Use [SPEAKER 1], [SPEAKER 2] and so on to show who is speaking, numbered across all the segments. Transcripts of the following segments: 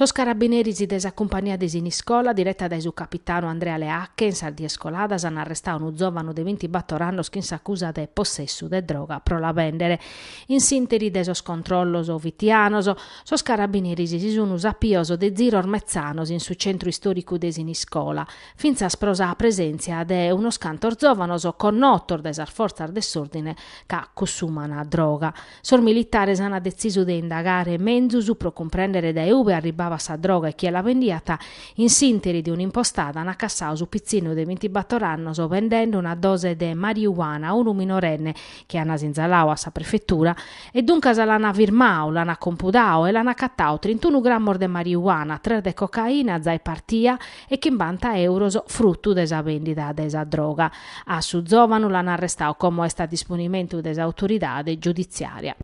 [SPEAKER 1] Sos carabinieri desa compagnia in iscola, diretta dai su capitano Andrea Leacche, in Sardia Scoladas, hanno arrestato un giovane di 24 anni che si accusa di possesso di droga pro la vendere. In sintesi de sos controllos ovitianos, sos carabinieri si sono sapioso de ziro ormezzanos in su centro storico in iscola, finza sprosa la presenza de uno scantor giovanos connottor des forzas dell'ordine che consumano droga. Sor militares hanno deciso di indagare menzus pro comprendere da dove arribava sa droga e chi la vendiata. In sintesi di un'impostata hanno cassato su pizzino di 24 anni vendendo una dose di marijuana a un minorenne che hanno inzalato a sa prefettura e dunque l'hanno firmato, l'hanno computato e l'hanno accattato 31 grammi di marijuana, 3 di cocaina, zai partia e 50 euro frutto della vendita della droga. A su giovane l'hanno arrestato come sta a disponimento delle autorità giudiziarie.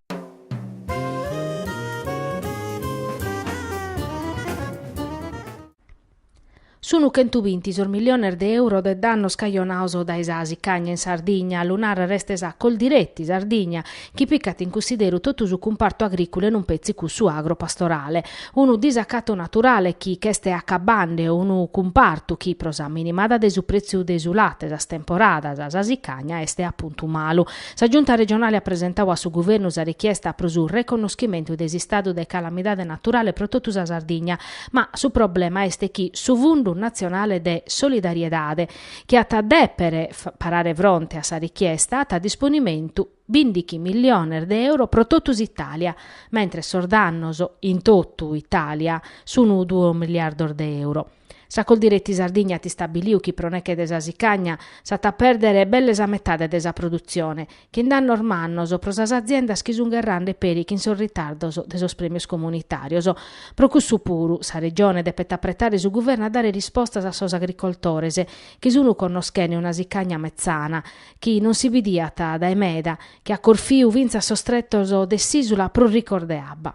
[SPEAKER 1] Sono 120 milioni di euro de danno scaglionato dai sasi cagna in Sardegna, lunar restesa col diretti Sardegna, chi piccati in considero tutto su comparto agricolo e non pezzi su agropastorale. Uno disaccato naturale chi che a cabande o uno comparto chi prosa minimada de su prezzo desulate da stemporada da sasi cagna este appunto malo. Sa giunta regionale ha presentato a su governo sa richiesta pro su riconoscimento desi stato de calamidade naturale pro tutto sa Sardegna, ma su problema este chi su vundu nazionale de solidariedade che ha deppere parare fronte a sa richiesta a disponimento 20 milioni di euro pro totus Italia, mentre sordannoso in tutto Italia sono 2 miliardi di euro. Sa col diretti Sardegna ti stabiliu chi proneche desa sicagna sa ta perdere belle sa metà desa produzione, che in danno ormannoso pro sas aziendas chi sun garrande peri chi in son ritardoso desos premios comunitarios. Pro cussu puru sa regione depet appretare su governo a dare risposta a sos agricoltores, chi sunu connoschene una sicagna mezzana, chi non si vidiata da emeda, che a Corfiu vinza sostrettoso de sisula pro ricordeabba.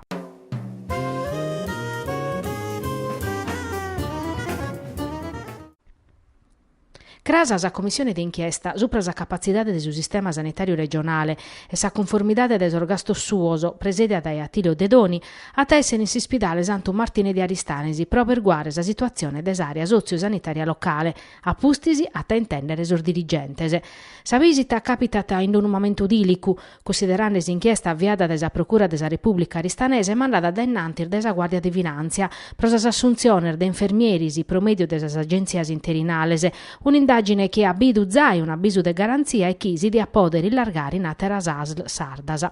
[SPEAKER 1] Crasa sa commissione d'inchiesta supra sa capacità del suo sistema sanitario regionale e sa conformità des orgastos suoso presedia da Attilio Dedoni a tesse in Spiedale Santo Martine di Aristanesi pro per guare sa situazione des area socio-sanitaria locale a pustisi a ta intendere sor dirigentese. Sa visita capitata in un momento idilicu, considerando inchiesta avviata desa Procura desa Repubblica Aristanese mandata da innantir desa Guardia di Finanza pro sa assunzione de infermierisi promedio desa agenzias interinales, un'indagine che ha bidu zai un avviso de garanzia e chisi di poter illargare in atera SASL Sardasa.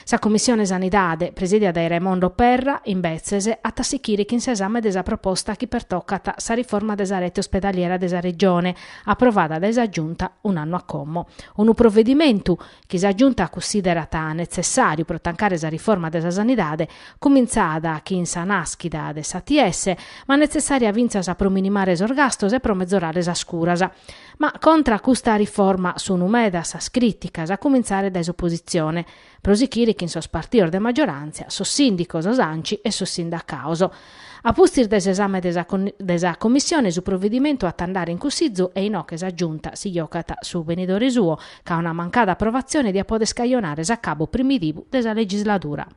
[SPEAKER 1] Sa commissione sanitade, presidia da Raimondo Perra, in Bezzese, a tassichire che in esame desa proposta che pertoccata sa riforma desa rete ospedaliera desa regione, approvata desa giunta un anno a commo. Un provvedimento che sa giunta considerata necessario per tancare sa riforma desa sanitade, cominciata che in sa naschida desa ATS, ma necessaria vinza sa pro minimare sorgastos e pro mezzorare sa scurasa. Ma contra questa riforma sono umedas criticas a cominciare da opposizione, prosichiri che in sos partior de maggioranza, sos sindicos osanci e sos sindacauso. A pustir desesame desa commissione su provvedimento a andare in cussizzo e in ocche sa giunta si giocata su venidore suo, che ha una mancata approvazione di a poter scaglionare sa cabo primitivo desa legislatura.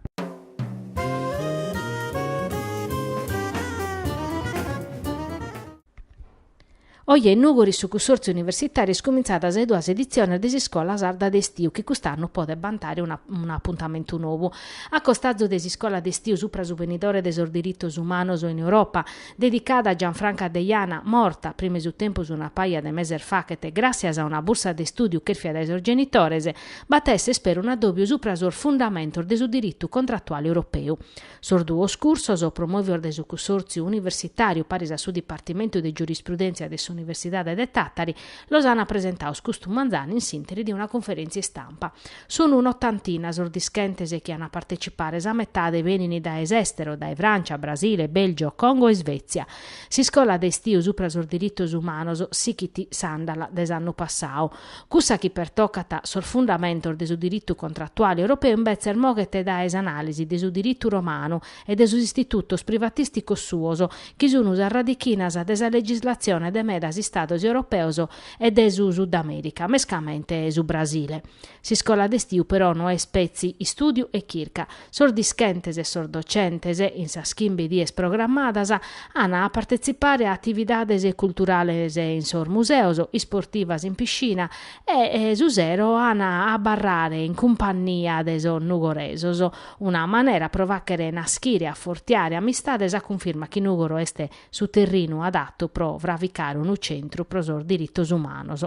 [SPEAKER 1] Oggi in Nugori su consorzio universitario è scominciata la due edizione della scuola sarda d'estiu che quest'anno può bantare un appuntamento nuovo. A costaggio della scuola d'estiu supra su venidore des diritos umanos in Europa, dedicata a Gianfranca Deiana, morta prima su tempo su una paia de meser facete grazie a una borsa de studio che fia dai genitores, battesse spero un addobbio supra sul fondamento del diritto contrattuale europeo. Sur duo scurso so promuovere del consorzio universitario parisa su dipartimento di giurisprudenza des Università de Tattari, Losana ha presentato Scustu Manzani in sintesi di una conferenza stampa. Sono un'ottantina sordischentese che hanno partecipato a metà dei venini da estero, da Francia, Brasile, Belgio, Congo e Svezia. Si scola de stiu supra sul diritto umanos sichiti sandala des'anno passao. Cussa chi pertoccata sul fondamento del diritto contrattuale europeo invece il moghete da analisi del diritto romano e del istituto privatistico suoso, che sono radichinas desa legislazione de meda da Stados europeos e de su Sud America, mescamente su Brasile. Si scola d'estiu però no è spezzi studio e chirca, sordischentes e sordocentes in sa schimbi dies programmadas ana a partecipare a attividades culturales in sor museos, sportivas in piscina e su zero ana a barrare in compagnia de son nugoresos, una manera provacere naschire a fortiare amistades a conferma che Nugoro este su terreno adatto pro vravicare un centro pro sor dirittos umanos.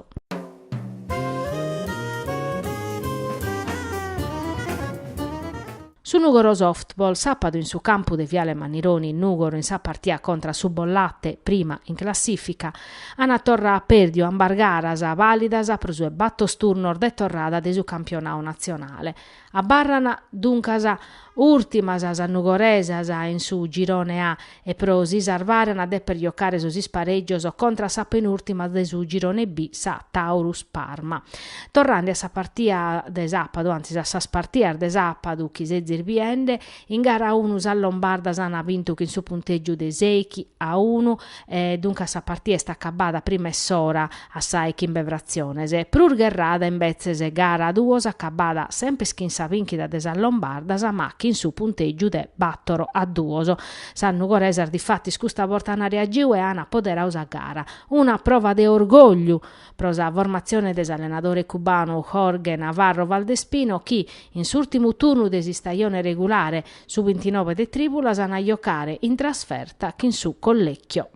[SPEAKER 1] Su Nugoro Softball, sabato in su campo de Viale Manironi, Nugoro in sa partita contra su Bollatte, prima in classifica, ana torra a perdio ambargaras a validas pro su battos turnor de torrada de su campionao nazionale. A Barrana duncasa ultimas nugoresas in su girone A e pro si salvaren a per giocare su spareggios contra sa penultima de su girone B sa Taurus Parma. Torrando a sa partita de sapado, anzi a sa spartia de sapado chi se zirbiende, in gara 1 sa Lombardas hanno vinto in su punteggio de 6-1 e dunque sa partita sta accabata prima e sora assai che in bevrazione. Prurgerrada invece gara 2 accabata sempre schin sa vinchida de sa Lombardas ma che in su punteggio de battoro a duoso. San Nugoresar di fatti scusta volta a reagiu e ana poderosa gara. Una prova de orgoglio prosa formazione dell'allenatore cubano Jorge Navarro Valdespino chi in s'ultimo turno desi stagione regolare su 29 de tribulas a giocare in trasferta che in su Collecchio.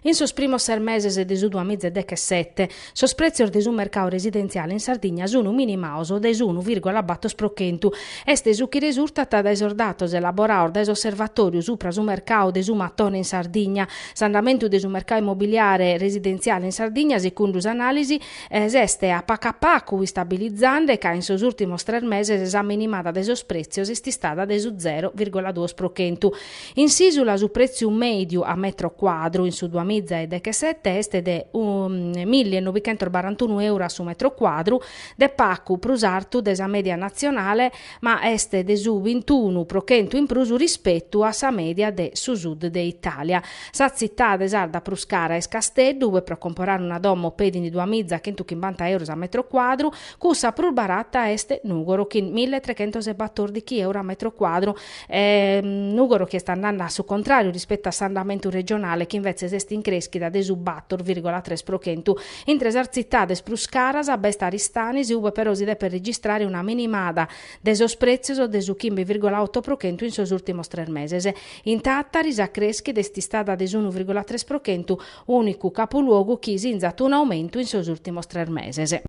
[SPEAKER 1] In sos primos 6 meses de su 2017, sos prezios de su mercato residenziale in Sardegna sono minimaos de 1,4%. Este su chi risultat da esordatos elaborados des osservatorios supra su mercato de su mattone in Sardegna. S'andamento de su mercato immobiliare residenziale in Sardegna, secondo s'analisi, este a pacu stabilizzante che in sos ultimos 3 meses sa minimata de sos prezios esti stata de su 0,2%. In sisula su prezio medio a metro quadro in su 2017 este de 1.941 euro su metro quadro, de pacu prusartu desa media nazionale, ma este de su 21% in prusu rispetto a sa media de su sud de Italia. Sa città de Sarda Pruscara e Castello, dove per comprare una domo pedi di 2.150 euro a metro quadro, cussa prur barata este Nugoro che 1.314 euro a metro quadro. Nugoro che sta andando su contrario rispetto a s'andamento regionale che invece est in crescita de su 4,3%. In tre cittades plus caras a besta ristanis uve però si deve registrare una minimada de sos prezios de su 15,8% in sos ultimos 3 meses. In Tattari sa creschi desti stata de su 1,3%, unico capoluogo chi si inzat un aumento in sos ultimos 3 meses.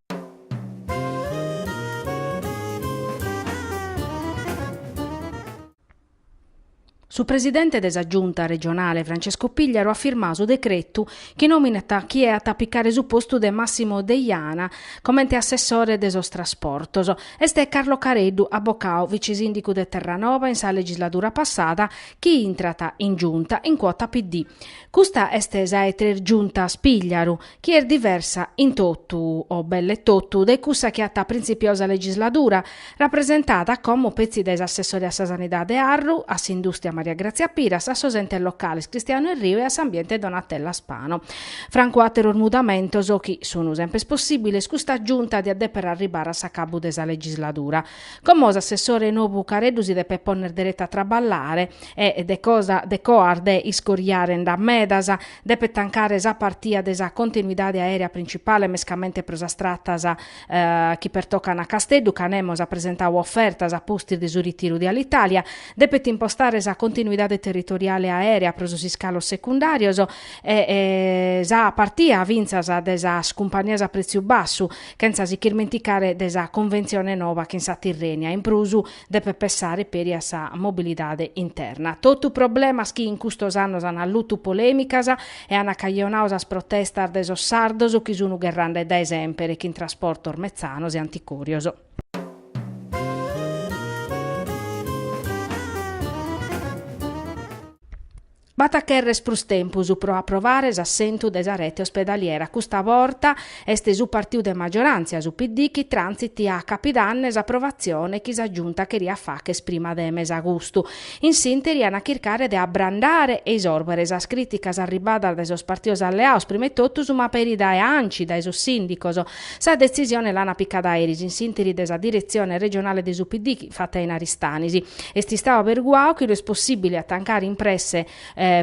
[SPEAKER 1] Su presidente della giunta regionale Francesco Pigliaro ha firmato decreto che nomina chi è a tappicare su posto de Massimo Deiana come assessore de sos trasportos. Este è Carlo Careddu, avvocato, vice sindaco de Terranova in sa legislatura passata, chi intrata in giunta in quota PD. Questa estesa è tre giunta Pigliaro, chi è diversa in tottu o belle tottu de cussa che ha ta principiosa legislatura, rappresentata come pezzi des assessori a sa sanità de Arru, a s'industria Maria Grazia Piras, a sosente locale Cristiano Enrio e a s'ambiente Donatella Spano. Franco Atero mudamento so chi sono sempre possibile scusta giunta di adde per arrivare a sa capo desa legislatura. Come assessore Nobu Careddu si deve ponere diretta a traballare e de coar de iscoriare da medasa deve tancare sa partia desa continuità aerea principale mescamente prosastrata chi pertoccano a Castello canemos a presentare offertas a posti di su ritiro di all'Italia deve impostare sa continuità territoriale aerea proso si scalo secondario e sa partia vinza desa compagnia a prezzo basso senza si dimenticare desa convenzione nova che in sa Tirrenia in prusu deve passare per a sa mobilità interna. Tutto problema che in custos annos hanno all'utu polemicas e hanno caglionausas protestas desos sardos che sono grande da esempio che in trasporto ormezzanos e anticurioso. Bata cherres prus tempus pro approvare s'assentu desa rete ospedaliera. Custa volta este su partiu de maggioranza su PD chi transiti a capidannes approvazione chi s'aggiunta che riaffa che prima de mese agosto. In sinteri ana chircare de abbrandare e esorbere esas criticas arribada de sos partios alleaos prime totus ma peri da ANCI, da esos sindicos. Sa decisione l'ana piccada eris in sinteri desa direzione regionale de su PD fatta in Aristanisi. Esti stava verguao che lo è possibile attancare impresse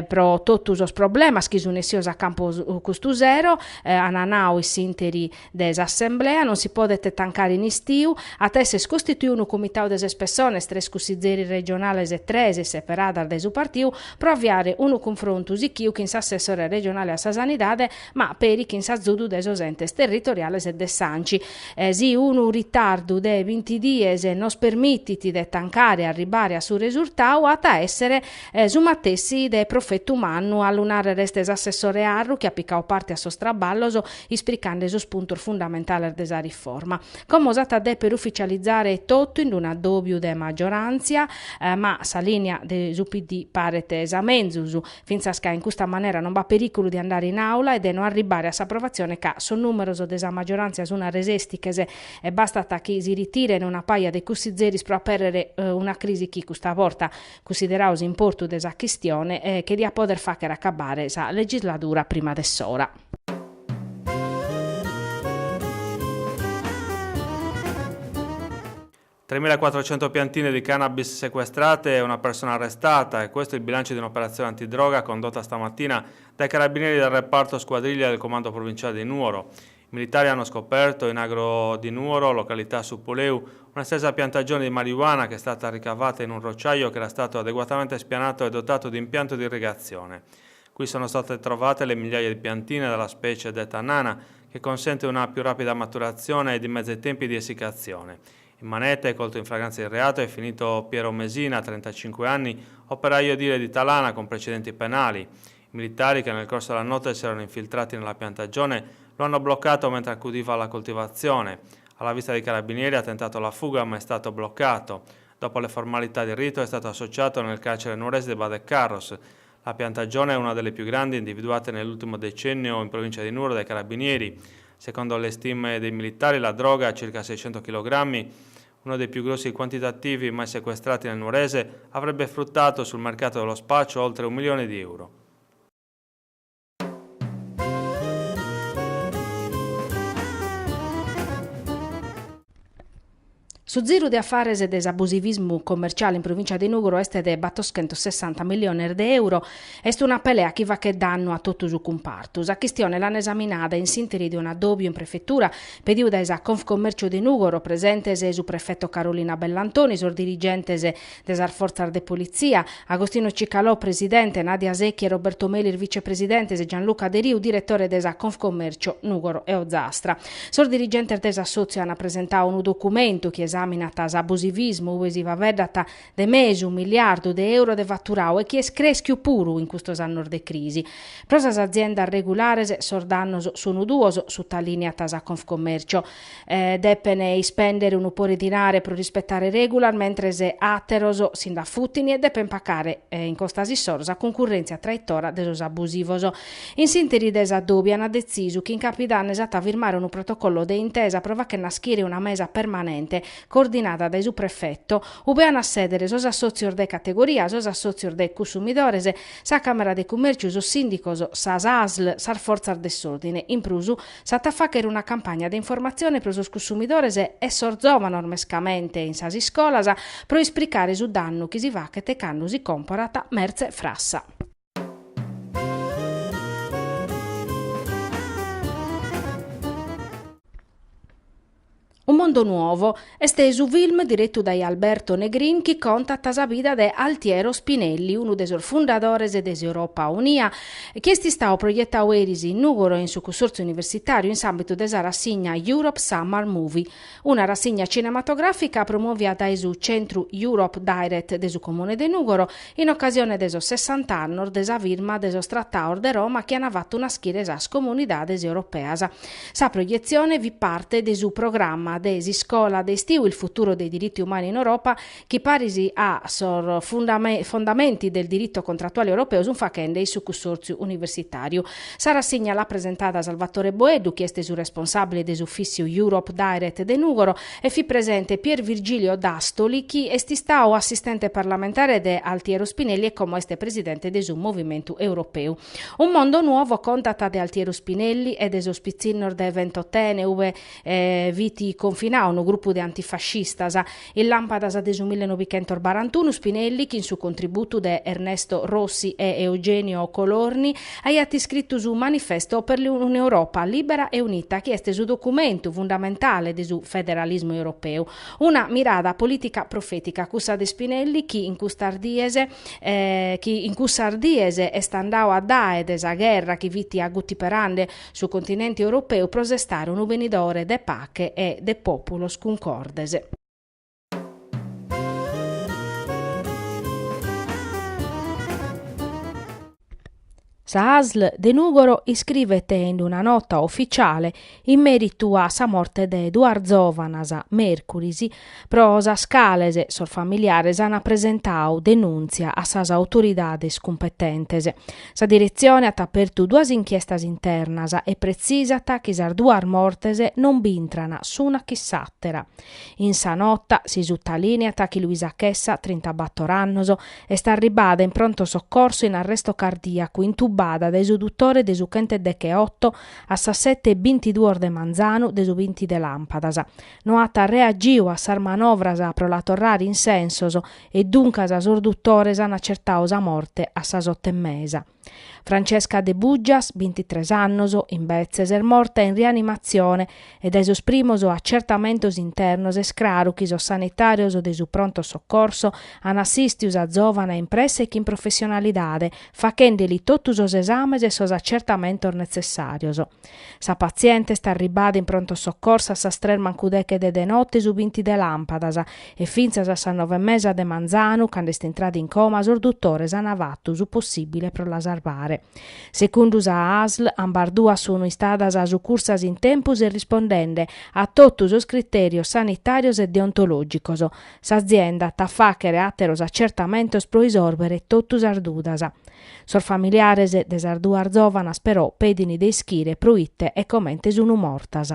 [SPEAKER 1] pro totus os problemas chi sunessios a campo custusero ananau i sinteri des assemblea non si podete tancare in istiu a te se costituì un comitau des persones tres cussizeri regionales e tres separada de su partiu pro avviare un confronto usichiu chi in s'assessore regionale a sa sanidade ma peri chi in sa zudu des entes territoriales e des sanci si un ritardo de 20 dies e nos permittiti de tancare e arribare a su risultau a ta essere su matessi de profetto umano a lunare restes assessore Arru che appicao parte a sostraballoso isplicando su spunto fondamentale desa riforma. Come osata de per ufficializzare tutto in un addobbio de maggioranza ma sa linea de su PD pare tesa menzusu finza che in questa maniera non va pericolo di andare in aula e de non arrivare a sa approvazione che son numeroso desa maggioranza su una resesti che se e basta che si ritira in una paia de cussizeris pro apperere una crisi chi questa volta consideraus importo desa questione che dia poter fa che raccabare sa legislatura prima dess'ora.
[SPEAKER 2] $3.400 piantine di cannabis sequestrate e una persona arrestata, e questo è il bilancio di un'operazione antidroga condotta stamattina dai carabinieri del reparto squadriglia del comando provinciale di Nuoro. I militari hanno scoperto in agro di Nuoro, località Suppoleu, un'estesa piantagione di marijuana che è stata ricavata in un rocciaio che era stato adeguatamente spianato e dotato di impianto di irrigazione. Qui sono state trovate le migliaia di piantine della specie detta nana, che consente una più rapida maturazione e di mezzi tempi di essiccazione. In manette, colto in flagranza di reato, è finito Piero Mesina, 35 anni, operaio edile di Talana con precedenti penali. I militari che nel corso della notte si erano infiltrati nella piantagione lo hanno bloccato mentre accudiva alla coltivazione. Alla vista dei carabinieri ha tentato la fuga ma è stato bloccato. Dopo le formalità di rito è stato associato nel carcere nuorese di Badecarros. La piantagione è una delle più grandi individuate nell'ultimo decennio in provincia di Nuoro dai carabinieri. Secondo le stime dei militari la droga, circa 600 kg, uno dei più grossi quantitativi mai sequestrati nel nuorese, avrebbe fruttato sul mercato dello spaccio oltre €1 milione.
[SPEAKER 1] Su giro di affari e desabusivismo commerciale in provincia di Nuoro este de 860 milioni di euro. Est una pelea chi va che danno a tutto su compartus. A questione l'hanno esaminata in sinteri di un addobbio in prefettura, pediu da esa Confcommercio di Nuoro, presentese su prefetto Carolina Bellantoni, sur dirigentese desar Forza de Polizia, Agostino Cicalò, presidente, Nadia Secchi e Roberto Melir, vicepresidente, Gianluca De Riu, direttore desa Confcommercio Nuoro e Ozzastra. Sur dirigente desa Sozio hanno presentato un documento che esamina tas abusivismo ove si va vedata de mesu €1 miliardo de fatturau e chi es creschiu puru in questo anno de crisi. Prosas azienda regulares sordannos sono duos su ta linea tasa Confcommercio. Deppene spendere un upore dinare pro rispettare regular, mentre se ateroso sin da futtini e deppen pacare in costasi sorsa concorrenza traitora desos abusivoso. In sinteri desa addobi hanno deciso che in capidan esata firmare un protocollo de intesa prova che nascire una mesa permanente coordinata dai subprefetto, ube a sedere sos associor de categoria, sos associor de consumidores, sa Camera de Commercio, sos sindicos, sa SASL, sar Forza dell'Ordine. In prusu, sa tafacere una campagna di informazione pro sos consumidores e sorzovano ormescamente in sasi scolas pro isplicare su danno chi si va che te cannu si comporata merze frassa. Un mondo nuovo, esteso film diretto da Alberto Negrin che conta la vita di Altiero Spinelli, uno dei fondatori dell'Europa Unia, che è stato proiettato ieri in Nuoro in suo consorzio universitario in ambito della rassegna Europe Summer Movie, una rassegna cinematografica promuovita dal centro Europe Direct del comune di Nuoro in occasione del 60 anni della firma del Trattato di Roma che hanno fatto una schira esas comunidades europeas. Sa proiezione vi parte del suo programma tema desi scola d'estiu il futuro dei diritti umani in Europa, che parisi a fondamenti del diritto contrattuale europeo su un facende su consorzio universitario. Sarà segnala presentata Salvatore Boedu, che è su responsabile dell'ufficio Europe Direct de Nugoro, e fi presente Pier Virgilio D'Astoli, che è stato assistente parlamentare de Altiero Spinelli e come este presidente del Movimento Europeo. Un mondo nuovo contata de Altiero Spinelli e de sospizinnor de 28enne uve viti confinao, un gruppo de antifascistas. Il Lampadas de 1941 Spinelli, che in su contributo de Ernesto Rossi e Eugenio Colorni, ha scritto su manifesto per un'Europa libera e unita, che è su documento fondamentale del federalismo europeo. Una mirada politica profetica cussa de Spinelli, che in custardiese è standao a dae desa guerra che viti a guttiperande sul continente europeo prosestare un venidore de pace e de populos concordese. Sa ASL de Nugoro iscrivete in una nota ufficiale in merito a sa morte de Eduard Zovanas Mercurisi, prosa scalese sor familiares hanno presentau denunzia a sas autoridades competentes. Sa direzione ha aperto due inchiestas internas e precisata che sar duar mortese non bintrana suna chissattera. In sa nota si sottolineata che Luisa Chessa, 34 anni, è sta arribada in pronto soccorso in arresto cardiaco intubata da esoduttore de su Chente de che 8 a sa 7:22 de Manzano de su 20 de Lampadas. Noata reagiu a sar manovras a pro la torrare in sensoso e dunque sa sorduttores han accertau sa morte a sa 8:30. Francesca De Buggias, 23 anni, in Bezzes, è morta in rianimazione ed ai sus primos accertamentos internos es claro che sos sanitarios de su pronto soccorso han assistius a giovana impresse che in professionalidade, facendeli totus os esames e sos accertamentos necessarios. Sa paziente sta arribada in pronto soccorso a sa strelman cudeche de notte su 20 de Lampadas e finzas a sa 9:30 de Manzano, quando est entrata in coma, sos dottores han avattu su possibile pro la salvare. Secondo sa ASL, ambardua sono istadas su cursas in tempus e rispondende a totus os criterios sanitarios e deontologicos. S'azienda ta facere atteros accertamentos pro isorbere totus ardudas. Sor familiares de sar duar Zovanas però pedini de ischire proitte e commente sunu mortas.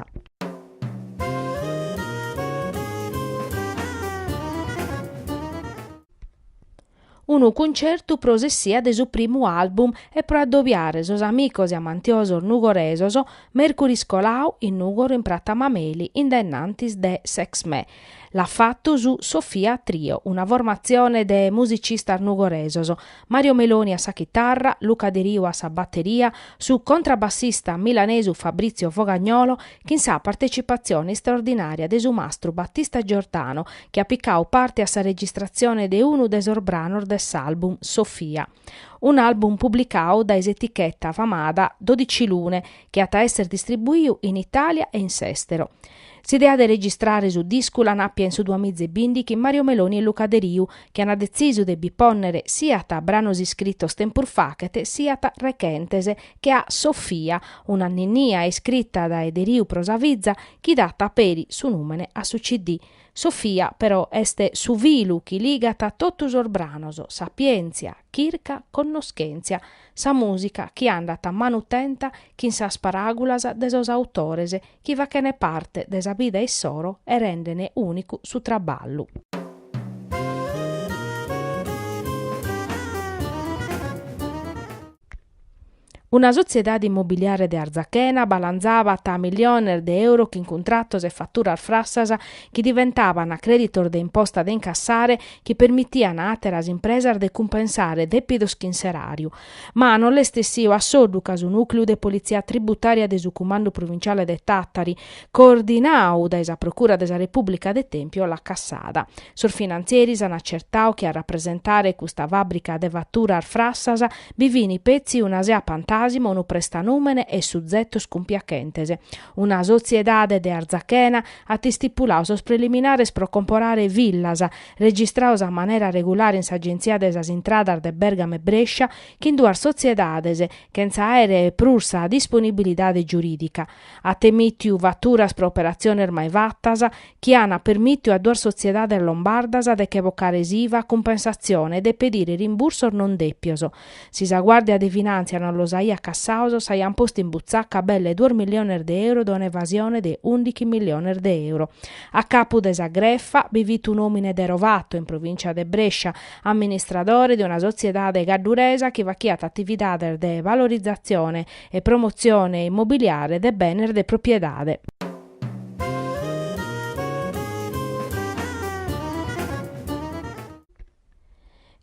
[SPEAKER 1] Un concerto prosessia de su primo album e pro addobbiare sos amicos e amantiosos nugoresos Mercuri Scolau in Nugoro in Prata Mameli indennantis de Sexme. L'ha fatto su Sofia Trio, una formazione de musicista nugoresos, Mario Meloni a sa chitarra, Luca De Rio a sa batteria, su contrabbassista milanesu Fabrizio Fogagnolo, che sa partecipazione straordinaria de su mastro Battista Giordano, che ha piccau parte a sa registrazione de uno de sorbranor des album Sofia. Un album pubblicato da etichetta famada 12 Lune, che ha da essere distribuito in Italia e in s'estero. Si idea di registrare su disco la nappia in su due amici bindi che Mario Meloni e Luca De Rio, che hanno deciso di biponnere sia ta branos iscrittos tempur facete sia ta recentese che a Sofia, una ninnia iscritta da De Rio prosavizza, che data peri su numene a su CD. Sofia però este su vilu chi ligata totus orbranos, sapienzia, chirca, connoschenzia, sa musica chi andata manutenta chi sa sparagulas de sos autores, chi va che ne parte de sa vida e soro e rendene unico su traballu. Una società immobiliare de Arzachena balanzava a milioni di euro che in contrattos e fatturas frassas che diventavano creditor de imposta da incassare che permittiano a teras impresas de compensare depido schinserario. Ma non le stessio a Soduca su nucleo de polizia tributaria de su comando provinciale de Tattari, coordinau da esa procura desa Repubblica de Tempio la cassada. Sur finanzieri han accertau che a rappresentare questa fabbrica de fatturas frassas bivini pezzi una sea pantaglia basimo unu prestanumene e suzzetto scumpiachentese. Una sociedade de Arzachena ha stipulato sos preliminares pro comporare villas, registrados a manera regolare in s'agenzia de sas intradar de Bergamo e Brescia, che in duas sociedades, chenza aere prursa disponibilidade giuridica. A temittiu vatturas pro operazione mai vattas, chi ana permittiu a duas sociedades lombardas de che vocare IVA compensazione e de pedire rimburso non deppioso. Si sa guardia de finanzia non lo saia cassauso, saian posti in buzzacca belle 2 milioni di euro da un'evasione di 11 milioni di euro. A capo desa greffa bivitu nomine de Rovatto in provincia de Brescia, amministratore di una società de Gadduresa che vachiat attività de valorizzazione e promozione immobiliare de beni de proprietade.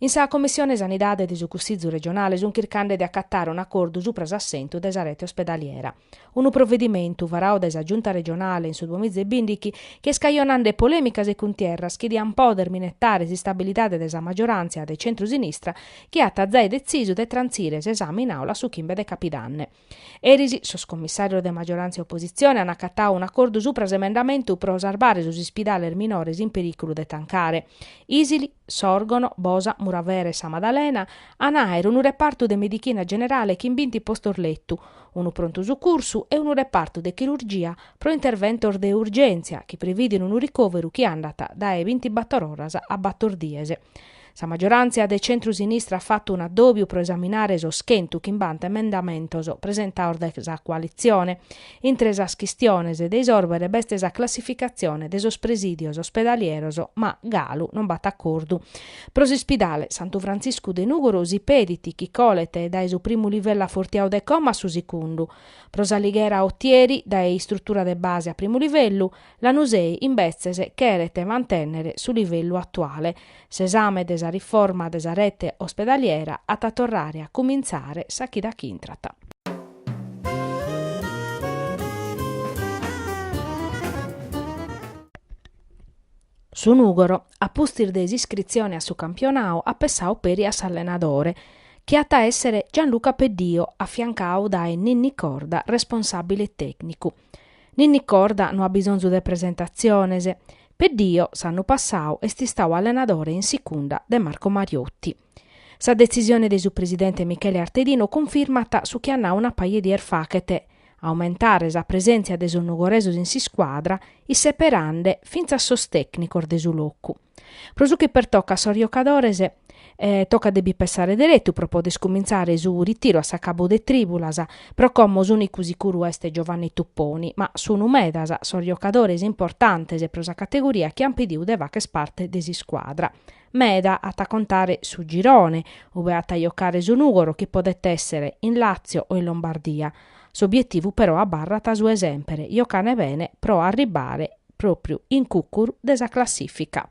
[SPEAKER 1] In sa Commissione Sanidade di su Cussizzu regionale sun chircande di accattare un accordo su prasassentu desa rete ospedaliera. Un provvedimento varao desa Giunta regionale in su 2020 che scaionande polemica e cuntierras che dian poder minettare si stabilità desa maggioranza de centro-sinistra che ha tazzai deciso de transire esame in aula su chimbe de capidanne. Erisi, soscommissario de maggioranza e opposizione, hanno accattato un accordo su prasemendamento pro osarbare su ospedali minores in pericolo de tancare. Isili, Sorgono, Bosa, Muravere e Sa Maddalena anaero un reparto de medicina generale che in 20 postorlettu, uno pronto soccorso e un reparto de chirurgia pro intervento de urgenza che prevedono un ricovero che è andata dae 24 ore a 14 diese. Sa maggioranza de centro-sinistra ha fatto un addobbio pro esaminare so schentu che imbanta emendamentos presentato desa coalizione. In tresas quistiones de esorbere bestesa classificazione de sos presidios ospedalieros, ma Galu non bat accordo. Pro s'ospedale Santo Francisco de Nugoro si pediti chi colete dai su primo livello a Fortiao de Coma su secondo. Pro s'Alighera Ottieri dai struttura de base a primo livello, la Nusei in Bezzese cherete mantennere su livello attuale. S'esame desa riforma desa rete ospedaliera a torrare a cominciare sa chi da chi intrata. Su Nugoro, a pustir des iscrizioni a su campionao, ha pessau peri a s'allenatore, che ha ta essere Gianluca Peddio, affiancao da Ninni Corda, responsabile tecnico. Ninni Corda non ha bisogno di presentazione. Peddio, s'anno passau, esti stau allenatore in seconda de Marco Mariotti. Sa decisione del suo presidente Michele Artedino confermata su che hanno una paia di erfachete, aumentare la presenza de su nugoresos in si squadra, i separande finza a sos tecnico de su loccu. Prosu che per tocca a Sorio Cadorese, tocca debi pensare diretto proprio scominciare su ritiro a sa cabo de tribulas, pro como unico sicuro este Giovanni Tupponi, ma sono medas Sorio Cadorese importantes e pro sa categoria che han pediu de vaches parte de si squadra. Meda a contare su girone, ove a giocare su Nugoro che potete essere in Lazio o in Lombardia. S'obiettivo però a barrata su esempere, giocane bene pro arrivare proprio in cuccur desa classifica.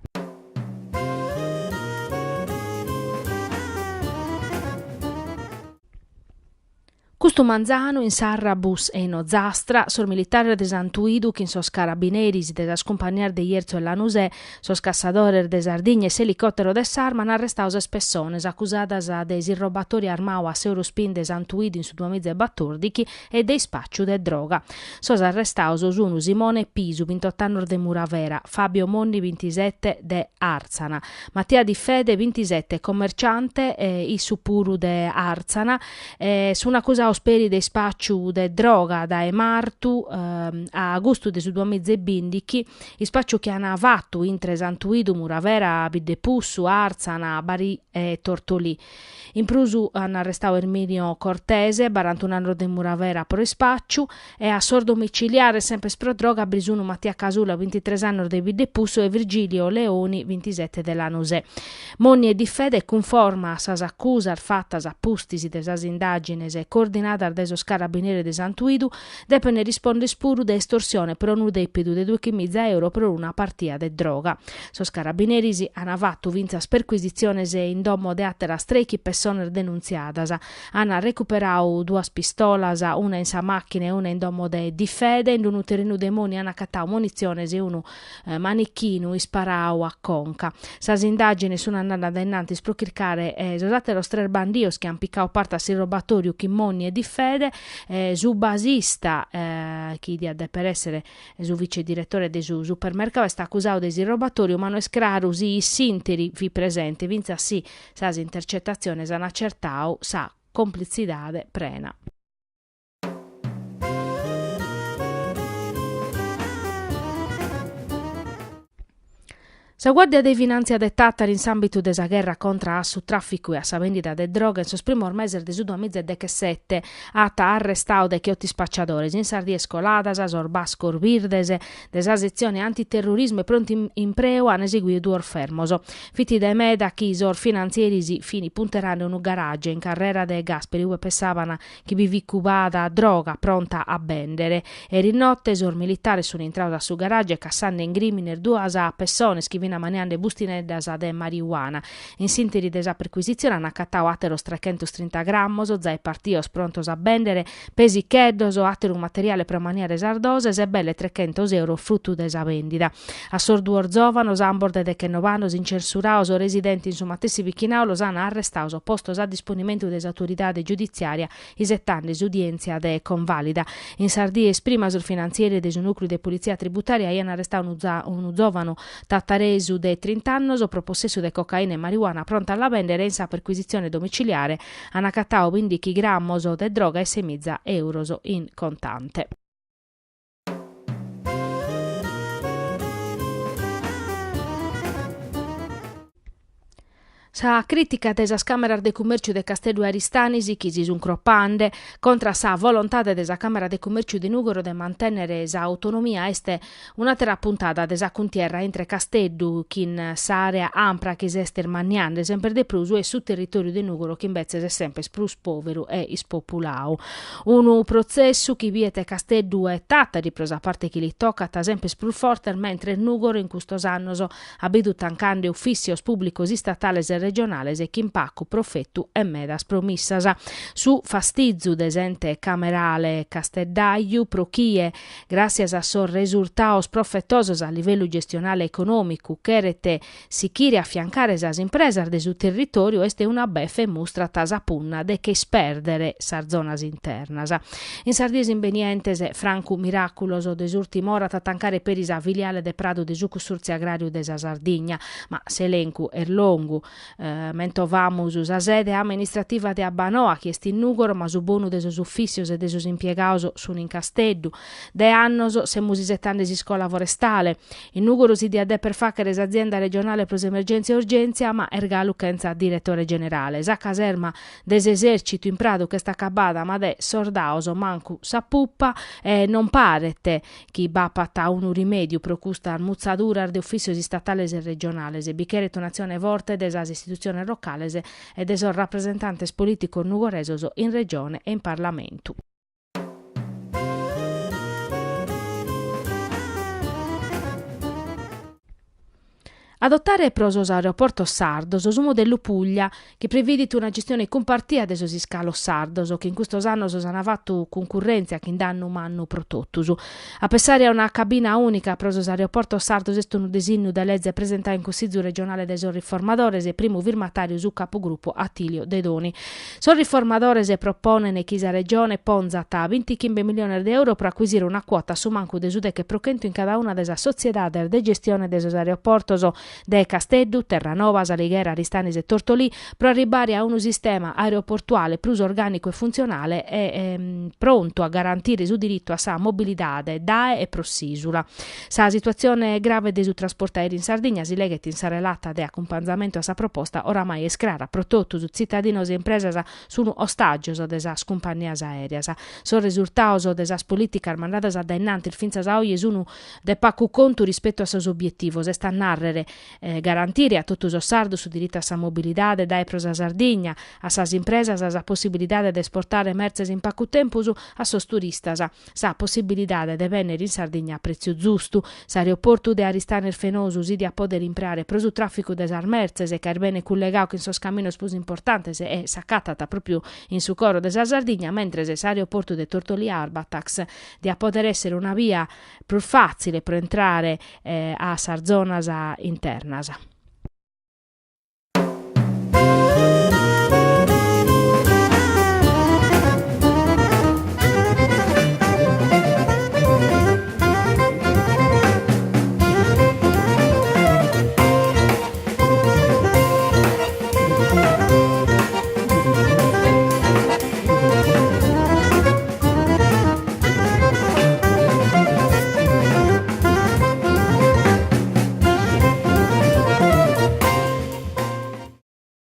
[SPEAKER 1] Custu manzano in Sarra Bus e in Ozastra, sor militare de Santuidu che in sos carabineris de las compagnier de Ierzo e Lanusè, sos cassadores de Sardignes elicottero de Sarman arrestaus as persones accusadas de irrobatori armau a Seurospin de Santuidu in su 2014 e de spacciu de droga. Sos arrestaus sono Simone Pisu, 28 anni de Muravera, Fabio Monni, 27 de Arzana, Mattia Di Fede, 27, commerciante i Supuru de Arzana, su un'accusa speri de spacciu de droga da Martu a agosto de su 2015, i spacciu che hanno fatto in Santuidu, Muravera, Biddepussu, Arzana, Bari e Tortolì. In prusu hanno arrestato Erminio Cortese, 41 anni de Muravera pro spacciu e a sordo domiciliare sempre pro droga Brisuno Mattia Casula, 23 anni de Biddepussu e Virgilio Leoni, 27 de Lanusè. Monni e Di Fede conforma a sas accusas fattas a pustisi de sas indagines e coordinata de sos carabinieri de Santuidu, depene risponde spuru de estorsione pro un depidu de 2.500 euro per una partita de droga. Sos carabinieri hanno fatto vinzas perquisizione in domo de atteras 3 persone denunziadas. Hanno recuperato 2 pistolas, una in sa macchina e una in domo de Di Fede, in un terreno de Moni hanno accattato munizione e uno manichino isparau a conca. Sas indagini sono andate innanti pro cercare sos atteros 3 bandios che han piccato parte a sil robatorio che Moni e di fede, su basista chi dia per essere su vice direttore del supermercato è stato accusato di rubatorio, ma non è scraru i sinteri vi presente, vinza sì sa intercettazione sa accertau sa complicità prena. La Guardia dei Finanzi ha dettato in ambito della guerra contro il traffico e la vendita di droga in sosprimor mese del 2017 ha arrestato dei chiotti spacciatori in Sardia Scoladas, Sorbasco Virdese, della sezione antiterrorismo e pronti in preo hanno eseguito due fermoso. Fiti dai meda chi sor finanzieri fini punteranno in un garage in carrera dei Gasperi dove pensavano che vivi cubata droga pronta a vendere e rinotte sor militare sono entrati sul garage e cassando in crimine due persone schivina maniande bustineddas de marijuana. In sintesi desa perquisizione hanno accattato ateros 330 grammoso, zai partios prontos a vendere, pesi cheddoso, aterum materiale per maniere sardose e belle 300 euro frutto desa vendita. A sorduor zovanos, amborde de che novanos incensuraos o residenti in sumatessi vichinao los hanno arrestaos postos a disponimento des autorità giudiziaria isettande udienzia de convalida. In Sardia esprima sul finanziere des nuclei de polizia tributaria hanno arrestato un zovano tattaresu de 30 anni o possesso di cocaina e marijuana pronta alla vendere in sa perquisizione domiciliare hanno accattato 20 grammoso de droga e 6.000 euro in contante. Sa critica desa Camera de Commercio de Castello Aristanisi, chi si sun croppande, contra sa volontà desa Camera de Commercio di Nugoro de mantenere sa autonomia este un'altra puntata desa contierra entre Castello, chi in sa area ampra che si ester magnande sempre de prusu e su territorio di Nugoro che invece è sempre sprus povero e ispopulao. Un processo chi viete Castello è tata di prosa parte chi li tocca sempre sprus forte, mentre Nugoro in custos annos abidu tancande ufficios pubblicos statales e regionales e chimpacco profettu e medas promissas. Su fastizzu desente camerale Casteddaiu prochie gracias a sor resultaos profetosos a livello gestionale economico cherete si chiri affiancare esas impresas de su territorio este una beffe mustra tasa punna de che sperdere sar zonas internas. In Sardiesi invenientes francu miraculoso desurtimo ora tattancare perisa filiale de Prado de su Consorzio Agrario de sa Sardigna, ma selencu erlongu mentovamus usa sede amministrativa de Abbanoa chiesti in Nugoro ma su bonu de sos ufficios e de sos impiegaos sun in Casteddu de annos semus isettandesi scola forestale in Nugoro si dia de per facere azienda regionale pros emergenza e urgenzia ma erga lucenza direttore generale sa caserma des esercito in Prado che sta acabada ma de sordaoso mancu sa puppa e non parete chi bapata un rimedio procusta al muzzadurar de ufficios statales e regionales e bichere tonazione vorte desas istituzione locale e des rappresentantes politico nugoresos in regione e in Parlamento. Adottare prosos aeroporto sardos su modello Puglia che prevede una gestione compartita de sos iscalos sardos che in questo anno hanno fatto concorrenza che in danno manno protottusu. A pensare a una cabina unica prosos aeroporto sardos est un designo da legge presentato in Consiglio regionale dei riformadores e primo firmatario su capogruppo Attilio De Doni. Riformadores propone ne chisa regione ponzata 25 milioni di euro per acquisire una quota su manco de sude che procento in cada una delle società de gestione de sos aeroportos de Casteddu, Terranova, Salighera, Aristanis e Tortolì per arrivare a un sistema aeroportuale più organico e funzionale e pronto a garantire il diritto a sa mobilità dae e prosisula. Sa situazione grave de su trasporto aereo in Sardegna si lega in sa relata de accompagnamento a sa proposta oramai è scrara prodotto su cittadinos e impresas sono ostaggio de sa compagnias aereas. Sono risultato de sa politica mandadas da innanti il finzas a oggi sono de pacu conto rispetto a sos obiettivos e sta narrere garantire a tutti os sardos su diritto a sa mobilità dai pros a Sardegna, a sas impresas a sa possibilità de esportare merces in pacu tempus a sos turistas, sa possibilità de venire in Sardegna a prezzo giusto, s'aeroporto de Aristaner Fenosu si a poter impreare pro su traffico de sar merces e che è bene collegato in sos caminos più importantes e saccatata proprio in su coro de sa Sardegna, mentre s'aeroporto de Tortoli Arbatax di a poter essere una via più facile per entrare a sar zonas internas.